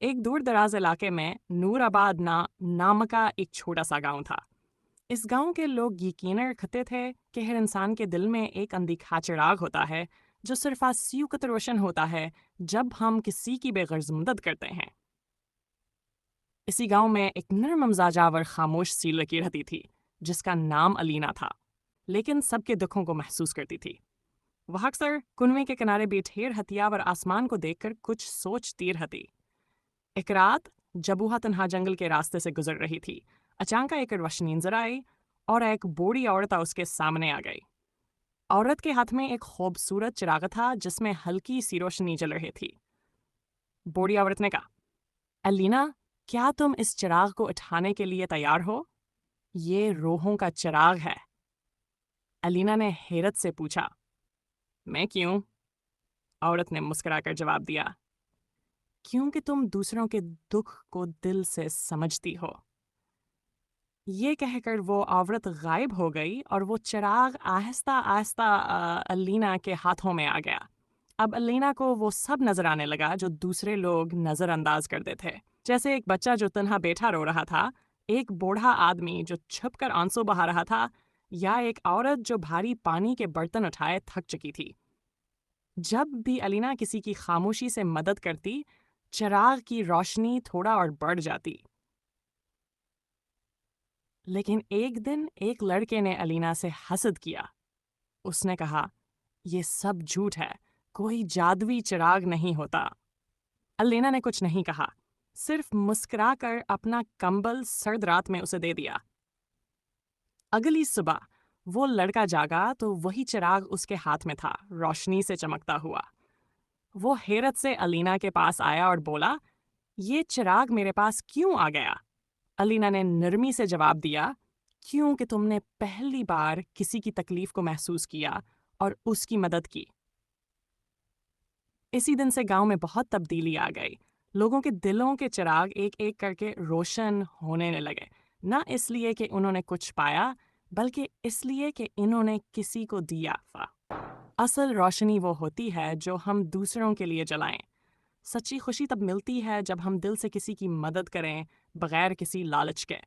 ایک دور دراز علاقے میں نور آباد نام کا ایک چھوٹا سا گاؤں تھا۔ اس گاؤں کے لوگ یقیناً رکھتے تھے کہ ہر انسان کے دل میں ایک اندیکھا چراغ ہوتا ہے جو صرف اسی وقت روشن ہوتا ہے جب ہم کسی کی بے غرض مدد کرتے ہیں۔ اسی گاؤں میں ایک نرم مزاج اور خاموش سی لڑکی رہتی تھی جس کا نام الینا تھا، لیکن سب کے دکھوں کو محسوس کرتی تھی۔ وہ اکثر کنویں کے کنارے بیٹھے رہتی اور آسمان کو دیکھ کر کچھ سوچتی رہتی۔ ایک رات جب وہ تنہا جنگل کے راستے سے گزر رہی تھی، اچانک ایک روشنی نظر آئی اور ایک بوڑھی عورت اس کے سامنے آ گئی۔ عورت کے ہاتھ میں ایک خوبصورت چراغ تھا جس میں ہلکی سی روشنی جل رہی تھی۔ بوڑھی عورت نے کہا، الینا، کیا تم اس چراغ کو اٹھانے کے لیے تیار ہو؟ یہ روحوں کا چراغ ہے۔ الینا نے حیرت سے پوچھا، میں کیوں؟ عورت نے مسکرا کر جواب دیا، کیونکہ تم دوسروں کے دکھ کو دل سے سمجھتی ہو۔ یہ کہہ کر وہ عورت غائب ہو گئی اور وہ چراغ آہستہ آہستہ الینا کے ہاتھوں میں آ گیا۔ اب الینا کو وہ سب نظر آنے لگا جو دوسرے لوگ نظر انداز کرتے تھے، جیسے ایک بچہ جو تنہا بیٹھا رو رہا تھا، ایک بوڑھا آدمی جو چھپ کر آنسو بہا رہا تھا، یا ایک عورت جو بھاری پانی کے برتن اٹھائے تھک چکی تھی۔ جب بھی الینا کسی کی خاموشی سے مدد کرتی، چراغ کی روشنی تھوڑا اور بڑھ جاتی۔ لیکن ایک دن ایک لڑکے نے الینا سے حسد کیا۔ اس نے کہا، یہ سب جھوٹ ہے، کوئی جادوئی چراغ نہیں ہوتا۔ الینا نے کچھ نہیں کہا، صرف مسکرا کر اپنا کمبل سرد رات میں اسے دے دیا۔ اگلی صبح وہ لڑکا جاگا تو وہی چراغ اس کے ہاتھ میں تھا، روشنی سے چمکتا ہوا۔ وہ حیرت سے الینا کے پاس آیا اور بولا، یہ چراغ میرے پاس کیوں آ گیا؟ الینا نے نرمی سے جواب دیا، کیونکہ تم نے پہلی بار کسی کی تکلیف کو محسوس کیا اور اس کی مدد کی۔ اسی دن سے گاؤں میں بہت تبدیلی آ گئی۔ لوگوں کے دلوں کے چراغ ایک ایک کر کے روشن ہونے لگے، نہ اس لیے کہ انہوں نے کچھ پایا، بلکہ اس لیے کہ انہوں نے کسی کو دیا تھا۔ اصل روشنی وہ ہوتی ہے جو ہم دوسروں کے لیے جلائیں۔ سچی خوشی تب ملتی ہے جب ہم دل سے کسی کی مدد کریں بغیر کسی لالچ کے۔